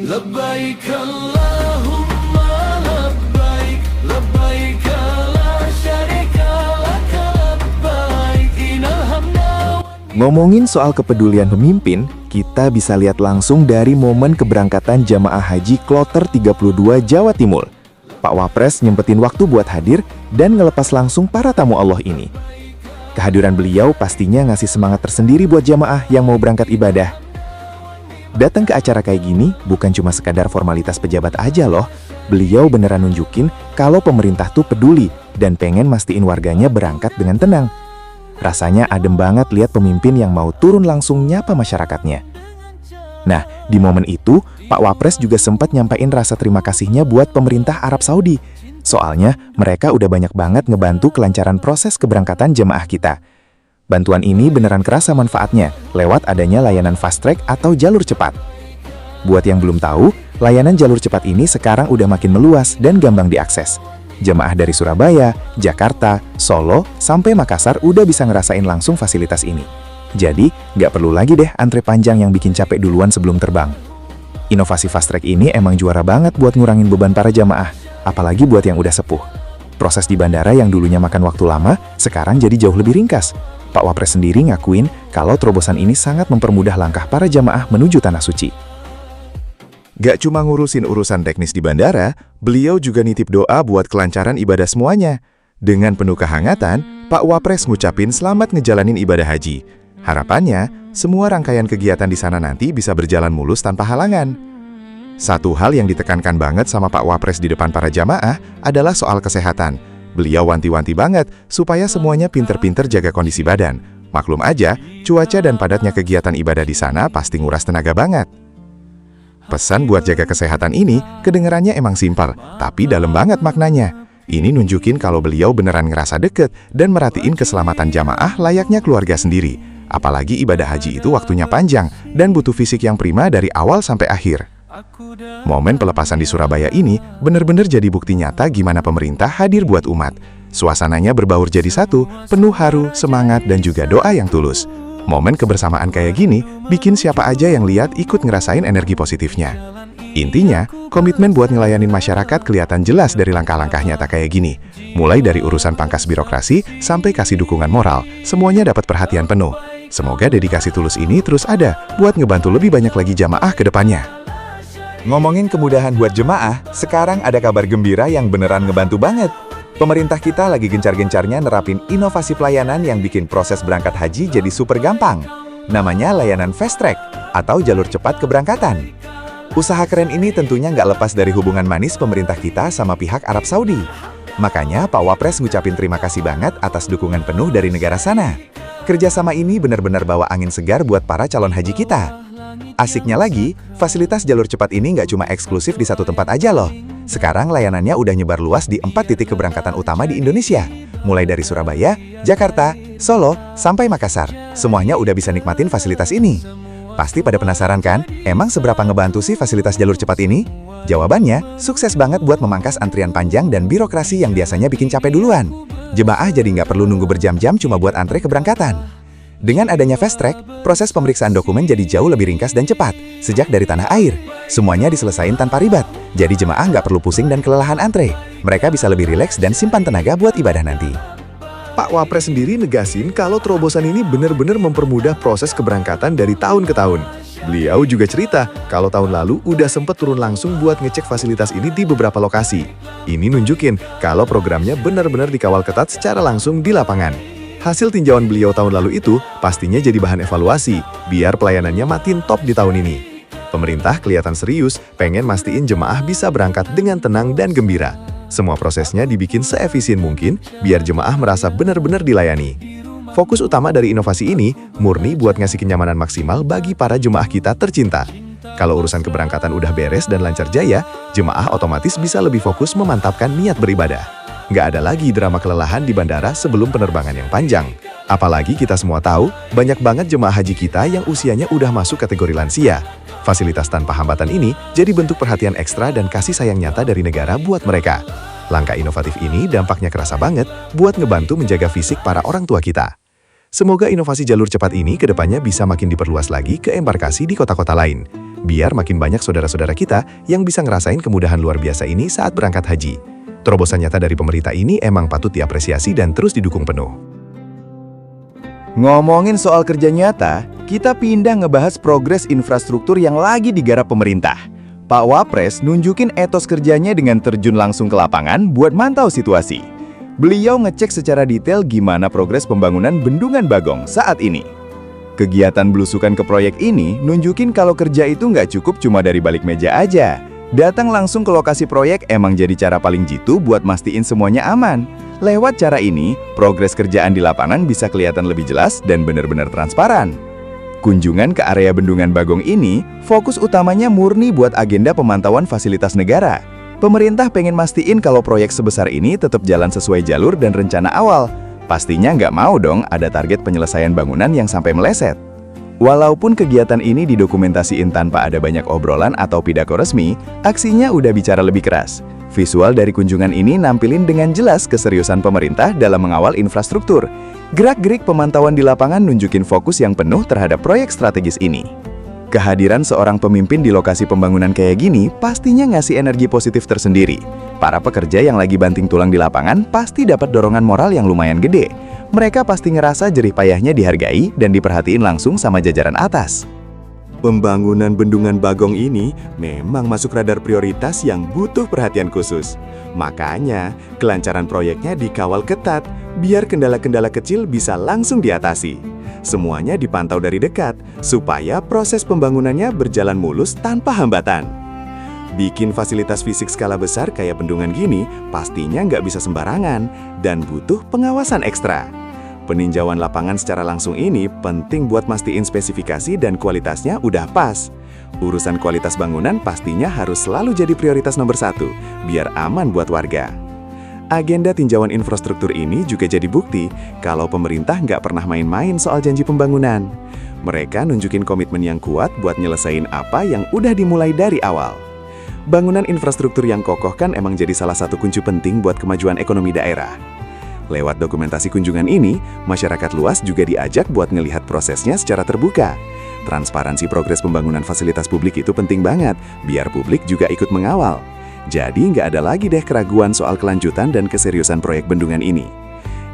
Labbaik Allahumma labbaik, labbaik la syarika lak labbaik, innal hamda. Ngomongin soal kepedulian pemimpin, kita bisa lihat langsung dari momen keberangkatan jamaah haji Kloter 32 Jawa Timur. Pak Wapres nyempetin waktu buat hadir dan ngelepas langsung para tamu Allah ini. Kehadiran beliau pastinya ngasih semangat tersendiri buat jamaah yang mau berangkat ibadah. Datang ke acara kayak gini bukan cuma sekadar formalitas pejabat aja loh. Beliau beneran nunjukin kalau pemerintah tuh peduli dan pengen mastiin warganya berangkat dengan tenang. Rasanya adem banget lihat pemimpin yang mau turun langsung nyapa masyarakatnya. Nah, di momen itu, Pak Wapres juga sempat nyampain rasa terima kasihnya buat pemerintah Arab Saudi. Soalnya, mereka udah banyak banget ngebantu kelancaran proses keberangkatan jemaah kita. Bantuan ini beneran kerasa manfaatnya lewat adanya layanan fast track atau jalur cepat. Buat yang belum tahu, layanan jalur cepat ini sekarang udah makin meluas dan gampang diakses. Jemaah dari Surabaya, Jakarta, Solo, sampai Makassar udah bisa ngerasain langsung fasilitas ini. Jadi, nggak perlu lagi deh antre panjang yang bikin capek duluan sebelum terbang. Inovasi fast track ini emang juara banget buat ngurangin beban para jamaah, apalagi buat yang udah sepuh. Proses di bandara yang dulunya makan waktu lama, sekarang jadi jauh lebih ringkas. Pak Wapres sendiri ngakuin kalau terobosan ini sangat mempermudah langkah para jamaah menuju Tanah Suci. Gak cuma ngurusin urusan teknis di bandara, beliau juga nitip doa buat kelancaran ibadah semuanya. Dengan penuh kehangatan, Pak Wapres ngucapin selamat ngejalanin ibadah haji. Harapannya, semua rangkaian kegiatan di sana nanti bisa berjalan mulus tanpa halangan. Satu hal yang ditekankan banget sama Pak Wapres di depan para jamaah adalah soal kesehatan. Beliau wanti-wanti banget supaya semuanya pinter-pinter jaga kondisi badan. Maklum aja, cuaca dan padatnya kegiatan ibadah di sana pasti nguras tenaga banget. Pesan buat jaga kesehatan ini kedengerannya emang simpel, tapi dalam banget maknanya. Ini nunjukin kalau beliau beneran ngerasa deket dan merhatiin keselamatan jamaah layaknya keluarga sendiri. Apalagi ibadah haji itu waktunya panjang dan butuh fisik yang prima dari awal sampai akhir. Momen pelepasan di Surabaya ini bener-bener jadi bukti nyata gimana pemerintah hadir buat umat. Suasananya berbaur jadi satu, penuh haru, semangat, dan juga doa yang tulus. Momen kebersamaan kayak gini bikin siapa aja yang lihat ikut ngerasain energi positifnya. Intinya, komitmen buat ngelayanin masyarakat kelihatan jelas dari langkah-langkah nyata kayak gini. Mulai dari urusan pangkas birokrasi sampai kasih dukungan moral, semuanya dapat perhatian penuh. Semoga dedikasi tulus ini terus ada buat ngebantu lebih banyak lagi jamaah ke depannya. Ngomongin kemudahan buat jemaah, sekarang ada kabar gembira yang beneran ngebantu banget. Pemerintah kita lagi gencar-gencarnya nerapin inovasi pelayanan yang bikin proses berangkat haji jadi super gampang. Namanya layanan fast track atau jalur cepat keberangkatan. Usaha keren ini tentunya nggak lepas dari hubungan manis pemerintah kita sama pihak Arab Saudi. Makanya Pak Wapres ngucapin terima kasih banget atas dukungan penuh dari negara sana. Kerjasama ini benar-benar bawa angin segar buat para calon haji kita. Asiknya lagi, fasilitas jalur cepat ini nggak cuma eksklusif di satu tempat aja loh. Sekarang layanannya udah nyebar luas di 4 titik keberangkatan utama di Indonesia. Mulai dari Surabaya, Jakarta, Solo, sampai Makassar. Semuanya udah bisa nikmatin fasilitas ini. Pasti pada penasaran kan, emang seberapa ngebantu sih fasilitas jalur cepat ini? Jawabannya, sukses banget buat memangkas antrian panjang dan birokrasi yang biasanya bikin capek duluan. Jemaah jadi nggak perlu nunggu berjam-jam cuma buat antre keberangkatan. Dengan adanya fast track, proses pemeriksaan dokumen jadi jauh lebih ringkas dan cepat, sejak dari tanah air. Semuanya diselesain tanpa ribet, jadi jemaah nggak perlu pusing dan kelelahan antre. Mereka bisa lebih rileks dan simpan tenaga buat ibadah nanti. Pak Wapres sendiri negasin kalau terobosan ini benar-benar mempermudah proses keberangkatan dari tahun ke tahun. Beliau juga cerita kalau tahun lalu udah sempet turun langsung buat ngecek fasilitas ini di beberapa lokasi. Ini nunjukin kalau programnya benar-benar dikawal ketat secara langsung di lapangan. Hasil tinjauan beliau tahun lalu itu pastinya jadi bahan evaluasi, biar pelayanannya makin top di tahun ini. Pemerintah kelihatan serius, pengen mastiin jemaah bisa berangkat dengan tenang dan gembira. Semua prosesnya dibikin seefisien mungkin, biar jemaah merasa benar-benar dilayani. Fokus utama dari inovasi ini, murni buat ngasih kenyamanan maksimal bagi para jemaah kita tercinta. Kalau urusan keberangkatan udah beres dan lancar jaya, jemaah otomatis bisa lebih fokus memantapkan niat beribadah. Nggak ada lagi drama kelelahan di bandara sebelum penerbangan yang panjang. Apalagi kita semua tahu, banyak banget jemaah haji kita yang usianya udah masuk kategori lansia. Fasilitas tanpa hambatan ini jadi bentuk perhatian ekstra dan kasih sayang nyata dari negara buat mereka. Langkah inovatif ini dampaknya kerasa banget buat ngebantu menjaga fisik para orang tua kita. Semoga inovasi jalur cepat ini kedepannya bisa makin diperluas lagi ke embarkasi di kota-kota lain. biar makin banyak saudara-saudara kita yang bisa ngerasain kemudahan luar biasa ini saat berangkat haji. Terobosan nyata dari pemerintah ini emang patut diapresiasi dan terus didukung penuh. Ngomongin soal kerja nyata, kita pindah ngebahas progres infrastruktur yang lagi digarap pemerintah. Pak Wapres nunjukin etos kerjanya dengan terjun langsung ke lapangan buat mantau situasi. Beliau ngecek secara detail gimana progres pembangunan Bendungan Bagong saat ini. Kegiatan belusukan ke proyek ini nunjukin kalau kerja itu nggak cukup cuma dari balik meja aja. Datang langsung ke lokasi proyek emang jadi cara paling jitu buat mastiin semuanya aman. Lewat cara ini, progres kerjaan di lapangan bisa kelihatan lebih jelas dan benar-benar transparan. Kunjungan ke area Bendungan Bagong ini, fokus utamanya murni buat agenda pemantauan fasilitas negara. Pemerintah pengen mastiin kalau proyek sebesar ini tetap jalan sesuai jalur dan rencana awal. Pastinya nggak mau dong ada target penyelesaian bangunan yang sampai meleset. Walaupun kegiatan ini didokumentasiin tanpa ada banyak obrolan atau pidato resmi, aksinya udah bicara lebih keras. Visual dari kunjungan ini nampilin dengan jelas keseriusan pemerintah dalam mengawal infrastruktur. Gerak-gerik pemantauan di lapangan nunjukin fokus yang penuh terhadap proyek strategis ini. Kehadiran seorang pemimpin di lokasi pembangunan kayak gini pastinya ngasih energi positif tersendiri. Para pekerja yang lagi banting tulang di lapangan pasti dapat dorongan moral yang lumayan gede. Mereka pasti ngerasa jerih payahnya dihargai dan diperhatiin langsung sama jajaran atas. Pembangunan Bendungan Bagong ini memang masuk radar prioritas yang butuh perhatian khusus. Makanya, kelancaran proyeknya dikawal ketat, biar kendala-kendala kecil bisa langsung diatasi. Semuanya dipantau dari dekat, supaya proses pembangunannya berjalan mulus tanpa hambatan. Bikin fasilitas fisik skala besar kayak bendungan gini, pastinya nggak bisa sembarangan, dan butuh pengawasan ekstra. Peninjauan lapangan secara langsung ini penting buat mastiin spesifikasi dan kualitasnya udah pas. Urusan kualitas bangunan pastinya harus selalu jadi prioritas nomor 1, biar aman buat warga. Agenda tinjauan infrastruktur ini juga jadi bukti kalau pemerintah nggak pernah main-main soal janji pembangunan. Mereka nunjukin komitmen yang kuat buat nyelesain apa yang udah dimulai dari awal. Bangunan infrastruktur yang kokoh kan emang jadi salah satu kunci penting buat kemajuan ekonomi daerah. Lewat dokumentasi kunjungan ini, masyarakat luas juga diajak buat ngelihat prosesnya secara terbuka. Transparansi progres pembangunan fasilitas publik itu penting banget, biar publik juga ikut mengawal. Jadi nggak ada lagi deh keraguan soal kelanjutan dan keseriusan proyek bendungan ini.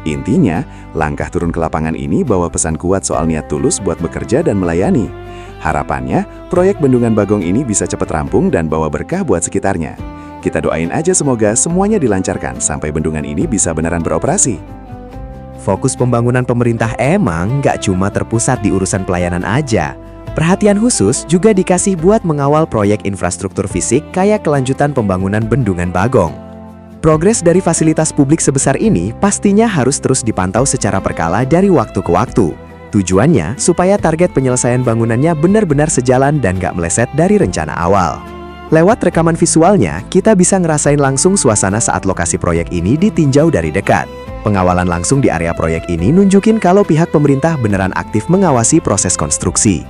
Intinya, langkah turun ke lapangan ini bawa pesan kuat soal niat tulus buat bekerja dan melayani. Harapannya, proyek Bendungan Bagong ini bisa cepat rampung dan bawa berkah buat sekitarnya. Kita doain aja semoga semuanya dilancarkan sampai bendungan ini bisa beneran beroperasi. Fokus pembangunan pemerintah emang nggak cuma terpusat di urusan pelayanan aja. Perhatian khusus juga dikasih buat mengawal proyek infrastruktur fisik kayak kelanjutan pembangunan Bendungan Bagong. Progres dari fasilitas publik sebesar ini pastinya harus terus dipantau secara berkala dari waktu ke waktu. Tujuannya supaya target penyelesaian bangunannya benar-benar sejalan dan nggak meleset dari rencana awal. Lewat rekaman visualnya, kita bisa ngerasain langsung suasana saat lokasi proyek ini ditinjau dari dekat. Pengawalan langsung di area proyek ini nunjukin kalau pihak pemerintah beneran aktif mengawasi proses konstruksi.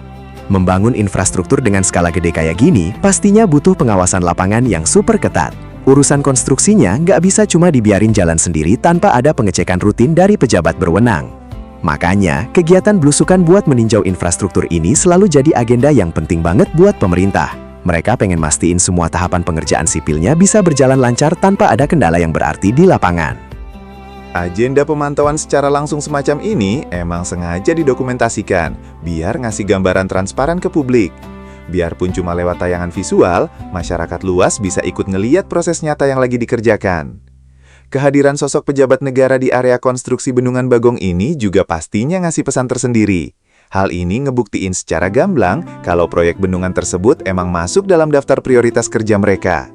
Membangun infrastruktur dengan skala gede kayak gini, pastinya butuh pengawasan lapangan yang super ketat. Urusan konstruksinya nggak bisa cuma dibiarin jalan sendiri tanpa ada pengecekan rutin dari pejabat berwenang. Makanya, kegiatan belusukan buat meninjau infrastruktur ini selalu jadi agenda yang penting banget buat pemerintah. Mereka pengen mastiin semua tahapan pengerjaan sipilnya bisa berjalan lancar tanpa ada kendala yang berarti di lapangan. Agenda pemantauan secara langsung semacam ini emang sengaja didokumentasikan, biar ngasih gambaran transparan ke publik. Biarpun cuma lewat tayangan visual, masyarakat luas bisa ikut ngeliat proses nyata yang lagi dikerjakan. Kehadiran sosok pejabat negara di area konstruksi Bendungan Bagong ini juga pastinya ngasih pesan tersendiri. Hal ini ngebuktiin secara gamblang kalau proyek bendungan tersebut emang masuk dalam daftar prioritas kerja mereka.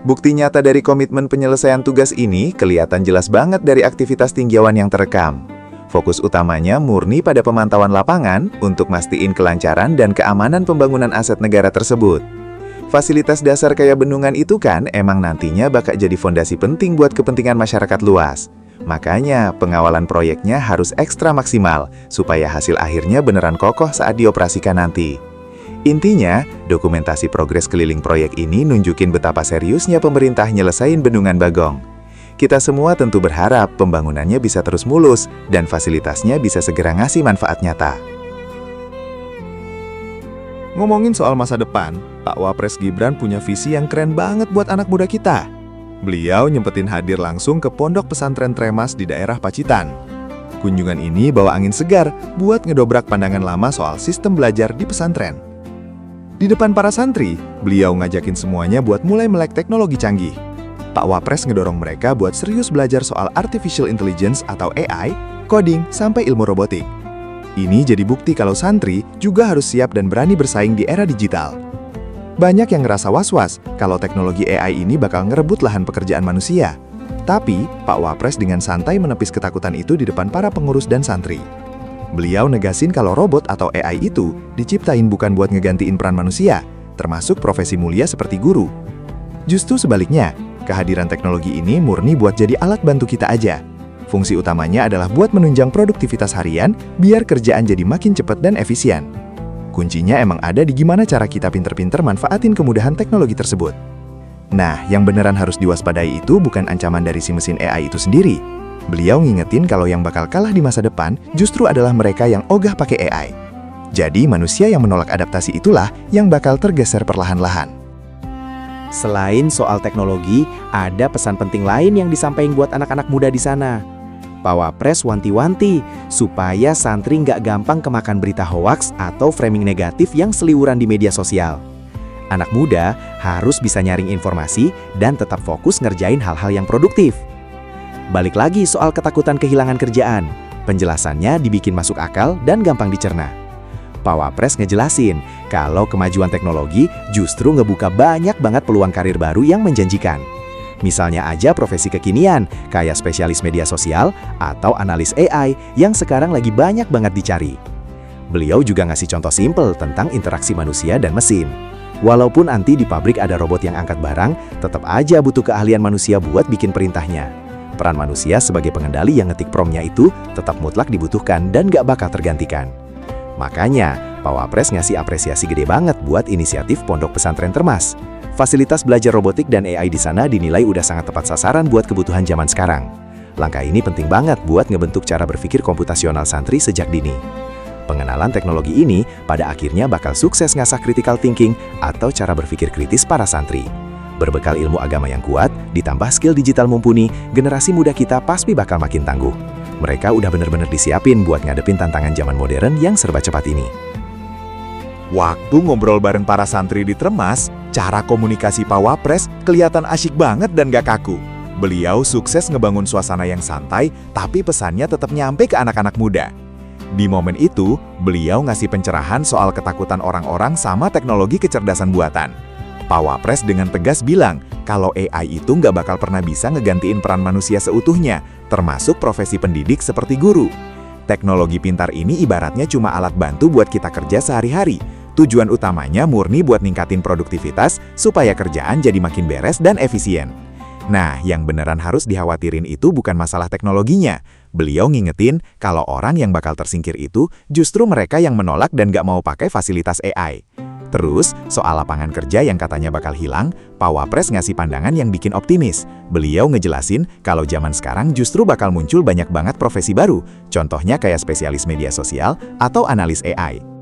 Bukti nyata dari komitmen penyelesaian tugas ini kelihatan jelas banget dari aktivitas tinjauan yang terekam. Fokus utamanya murni pada pemantauan lapangan untuk mastiin kelancaran dan keamanan pembangunan aset negara tersebut. Fasilitas dasar kayak bendungan itu kan emang nantinya bakal jadi fondasi penting buat kepentingan masyarakat luas. Makanya, pengawalan proyeknya harus ekstra maksimal, supaya hasil akhirnya beneran kokoh saat dioperasikan nanti. Intinya, dokumentasi progres keliling proyek ini nunjukin betapa seriusnya pemerintah nyelesain Bendungan Bagong. Kita semua tentu berharap pembangunannya bisa terus mulus, dan fasilitasnya bisa segera ngasih manfaat nyata. Ngomongin soal masa depan, Pak Wapres Gibran punya visi yang keren banget buat anak muda kita. Beliau nyempetin hadir langsung ke Pondok Pesantren Tremas di daerah Pacitan. Kunjungan ini bawa angin segar buat ngedobrak pandangan lama soal sistem belajar di pesantren. Di depan para santri, beliau ngajakin semuanya buat mulai melek teknologi canggih. Pak Wapres ngedorong mereka buat serius belajar soal artificial intelligence atau AI, coding, sampai ilmu robotik. Ini jadi bukti kalau santri juga harus siap dan berani bersaing di era digital. Banyak yang ngerasa was-was kalau teknologi AI ini bakal ngerebut lahan pekerjaan manusia. Tapi, Pak Wapres dengan santai menepis ketakutan itu di depan para pengurus dan santri. Beliau negasin kalau robot atau AI itu diciptain bukan buat ngegantiin peran manusia, termasuk profesi mulia seperti guru. Justru sebaliknya, kehadiran teknologi ini murni buat jadi alat bantu kita aja. Fungsi utamanya adalah buat menunjang produktivitas harian biar kerjaan jadi makin cepat dan efisien. Kuncinya emang ada di gimana cara kita pinter-pinter manfaatin kemudahan teknologi tersebut. Nah, yang beneran harus diwaspadai itu bukan ancaman dari si mesin AI itu sendiri. Beliau ngingetin kalau yang bakal kalah di masa depan justru adalah mereka yang ogah pakai AI. Jadi manusia yang menolak adaptasi itulah yang bakal tergeser perlahan-lahan. Selain soal teknologi, ada pesan penting lain yang disampaikan buat anak-anak muda di sana. Pak Wapres wanti-wanti supaya santri nggak gampang kemakan berita hoaks atau framing negatif yang seliwuran di media sosial. Anak muda harus bisa nyaring informasi dan tetap fokus ngerjain hal-hal yang produktif. Balik lagi soal ketakutan kehilangan kerjaan. Penjelasannya dibikin masuk akal dan gampang dicerna. Pak Wapres ngejelasin kalau kemajuan teknologi justru ngebuka banyak banget peluang karir baru yang menjanjikan. Misalnya aja profesi kekinian kayak spesialis media sosial atau analis AI yang sekarang lagi banyak banget dicari. Beliau juga ngasih contoh simpel tentang interaksi manusia dan mesin. Walaupun nanti di pabrik ada robot yang angkat barang, tetap aja butuh keahlian manusia buat bikin perintahnya. Peran manusia sebagai pengendali yang ngetik promnya itu tetap mutlak dibutuhkan dan gak bakal tergantikan. Makanya, Pak Wapres ngasih apresiasi gede banget buat inisiatif Pondok Pesantren Tremas. Fasilitas belajar robotik dan AI di sana dinilai udah sangat tepat sasaran buat kebutuhan zaman sekarang. Langkah ini penting banget buat ngebentuk cara berpikir komputasional santri sejak dini. Pengenalan teknologi ini pada akhirnya bakal sukses ngasah critical thinking atau cara berpikir kritis para santri. Berbekal ilmu agama yang kuat, ditambah skill digital mumpuni, generasi muda kita pasti bakal makin tangguh. Mereka udah bener-bener disiapin buat ngadepin tantangan zaman modern yang serba cepat ini. Waktu ngobrol bareng para santri di Tremas, cara komunikasi Pak Wapres kelihatan asyik banget dan gak kaku. Beliau sukses ngebangun suasana yang santai, tapi pesannya tetap nyampe ke anak-anak muda. Di momen itu, beliau ngasih pencerahan soal ketakutan orang-orang sama teknologi kecerdasan buatan. Pak Wapres dengan tegas bilang kalau AI itu nggak bakal pernah bisa ngegantiin peran manusia seutuhnya, termasuk profesi pendidik seperti guru. Teknologi pintar ini ibaratnya cuma alat bantu buat kita kerja sehari-hari. Tujuan utamanya murni buat ningkatin produktivitas supaya kerjaan jadi makin beres dan efisien. Nah, yang beneran harus dikhawatirin itu bukan masalah teknologinya. Beliau ngingetin kalau orang yang bakal tersingkir itu justru mereka yang menolak dan gak mau pakai fasilitas AI. Terus, soal lapangan kerja yang katanya bakal hilang, Pak Wapres ngasih pandangan yang bikin optimis. Beliau ngejelasin kalau zaman sekarang justru bakal muncul banyak banget profesi baru, contohnya kayak spesialis media sosial atau analis AI.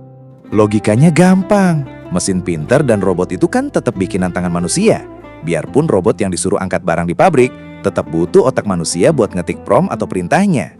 Logikanya gampang, mesin pintar dan robot itu kan tetap bikinan tangan manusia. Biarpun robot yang disuruh angkat barang di pabrik, tetap butuh otak manusia buat ngetik prompt atau perintahnya.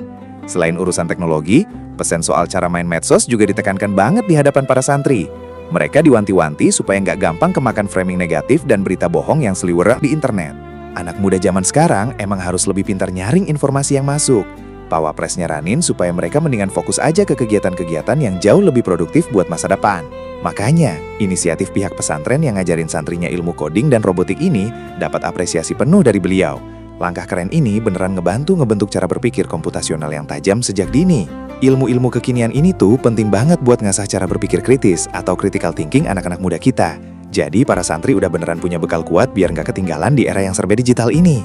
Selain urusan teknologi, pesan soal cara main medsos juga ditekankan banget di hadapan para santri. Mereka diwanti-wanti supaya nggak gampang kemakan framing negatif dan berita bohong yang seliweran di internet. Anak muda zaman sekarang emang harus lebih pintar nyaring informasi yang masuk. Pak Wapres nyaranin supaya mereka mendingan fokus aja ke kegiatan-kegiatan yang jauh lebih produktif buat masa depan. Makanya, inisiatif pihak pesantren yang ngajarin santrinya ilmu coding dan robotik ini dapat apresiasi penuh dari beliau. Langkah keren ini beneran ngebentuk cara berpikir komputasional yang tajam sejak dini. Ilmu-ilmu kekinian ini tuh penting banget buat ngasah cara berpikir kritis atau critical thinking anak-anak muda kita. Jadi para santri udah beneran punya bekal kuat biar nggak ketinggalan di era yang serba digital ini.